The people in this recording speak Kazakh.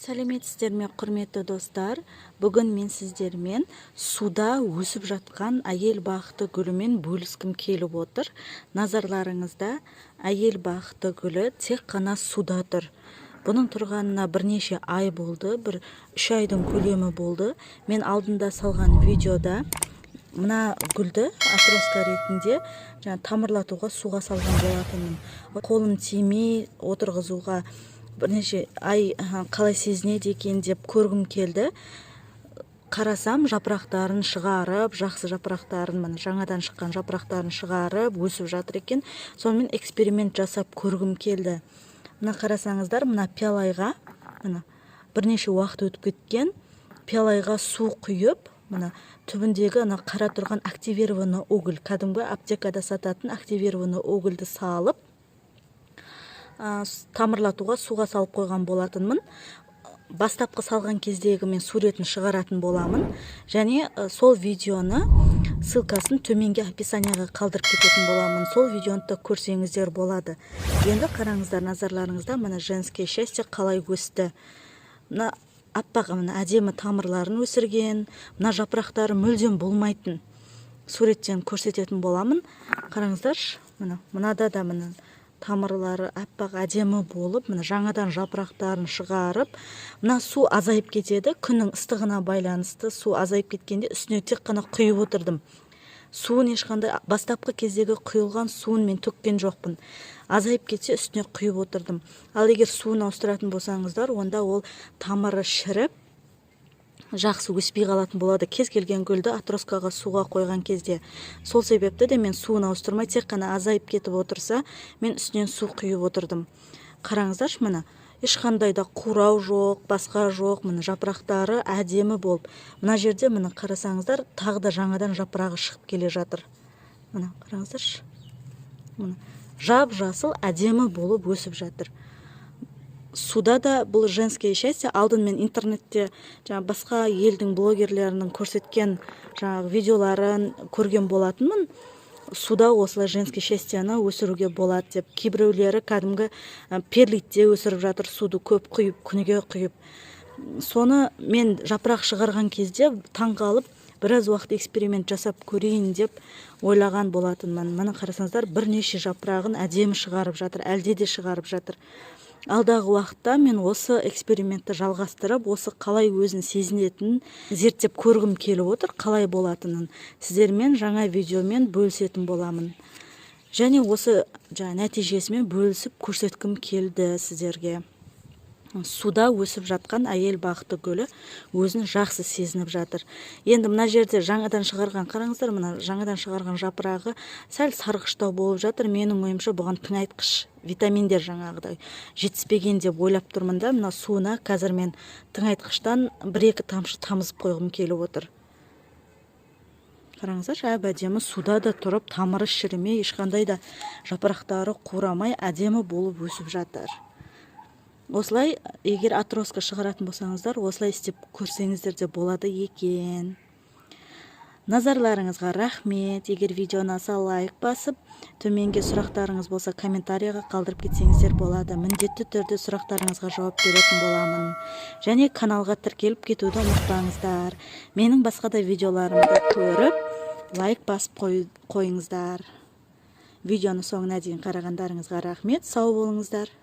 Сәлеметсіздер ме, құрметті достар. Бүгін мен сіздермен суда өсіп жатқан әйел бақыты гүлімен бөліскім келіп отыр. Назарларыңызда әйел бақыты гүлі тек қана суда тұр. Бұның тұрғанына бірнеше ай болды, 3 айдың көлемі болды. Мен алдында салған видеода мына гүлді атроска ретінде тамырлатуға суға салған болатынмын. Қолым тимей отырғызуға бірнеше ай қалай сезінеді екен деп көргім келді. Қарасам, жапырақтарын шығарып, жақсы жапырақтарын, жаңадан шыққан жапырақтарын шығарып, өсіп жатыр екен. Сонымен эксперимент жасап көргім келді. Мына қарасаңыздар, мына пиалайға, бірнеше уақыт өтіп кеткен, пиалайға су құйып, түбіндегі қара тұрған активированный уголь, кәдімгі аптекада сататын активированный угольді салып, тамырлатуға суға салып қойған болатынмын. Бастапқы салған кездегі мен суретін шығаратын боламын. Және сол видеоны ссылкасын төменге описанияға қалдырып кететін боламын. Сол видеоны да көрсеңіздер болады. Енді қараңыздар, назарларыңызда мына женское счастье қалай өсті. Мына аппақ әдемі тамырларын өсірген, мына жапырақтары мүлдем болмайтын суреттен көрсететін боламын. Қараңыздар, мынада да тамырлары аппақ әдемі болып, жаңадан жапырақтарын шығарып, су азайып кетеді. Күннің ыстығына байланысты су азайып кеткенде үстіне тек қана құйып отырдым. Суын ешқандай бастапқы кездегі құйылған суын мен төккен жоқпын. Азайып кетсе үстіне құйып отырдым. Ал егер суын ауыстыратын болсаңыздар, онда ол тамыры шіріп, жақсы өспей қалатын болады. Кез келген гүлді атроскаға суға қойған кезде. Сол себепті де мен суын ауыстырмай, тек қана азайып кетіп отырса, мен үстінен су құйып отырдым. Қараңыздаршы, ешқандай да қурау жоқ, басқа жоқ, жапырақтары әдемі болып. Мына жерде қарасаңыздар, тағы да жаңадан жапырағы шығып келе жатыр. Қараңыздаршы. Жап-жасыл әдемі болып өсіп жатыр. Суда да бұл женское счастье. Алдын мен интернетте басқа елдің блогерлерінің көрсеткен видеоларын көрген болатынмын. Суда осылай женское счастьені өсіруге болады деп. Кейбіреулері кәдімгі перлитте өсіріп жатыр, суды көп құйып, күніге құйып. Соны мен жапырақ шығарған кезде таңғалып, біраз уақыт эксперимент жасап көрейін деп ойлаған болатынмын. Мына қарасаңыздар, бірнеше жапырағын әдемі шығарып жатыр, әлде де шығарып жатыр. Алдағы уақытта мен осы экспериментті жалғастырып, осы қалай өзін сезінетінін зерттеп көргім келіп отыр, қалай болатынын сіздермен жаңа видеомен бөлісетін боламын. Және осы нәтижесімен бөлісіп көрсеткім келді сіздерге. Суда өсіп жатқан әйел бақыты гүлі өзін жақсы сезініп жатыр. Енді мына жерде жаңадан шығарған, қараңыздар, жаңадан шығарған жапырағы сәл сарғыштау болып жатыр. Менің ойымша бұған тыңайтқыш витаминдер жаңағыдай жетіспеген деп ойлап тұрмын да, мына суына қазір мен тыңайтқыштан 1-2 тамшы тамызып қойғым келіп отыр. Қараңыздар, әдемі суда да тұрып, тамыры шірімей, ешқандай да жапырақтары қурамай әдемі болып өсіп жатыр. Осылай, егер атроска шығаратын болсаңыздар, осылай істеп көрсеңіздер де болады екен. Назарларыңызға рахмет. Егер видеоны аса лайк басып, төменге сұрақтарыңыз болса комментарияға қалдырып кетсеңіздер болады. Міндетті түрде сұрақтарыңызға жауап беретін боламын. Және каналға тіркеліп кетуді ұмытпаңыздар. Менің басқа да видеоларымды көріп, лайк басып қойыңыздар. Видеоны соңына дейін қарағандарыңызға рахмет. Сау болыңыздар.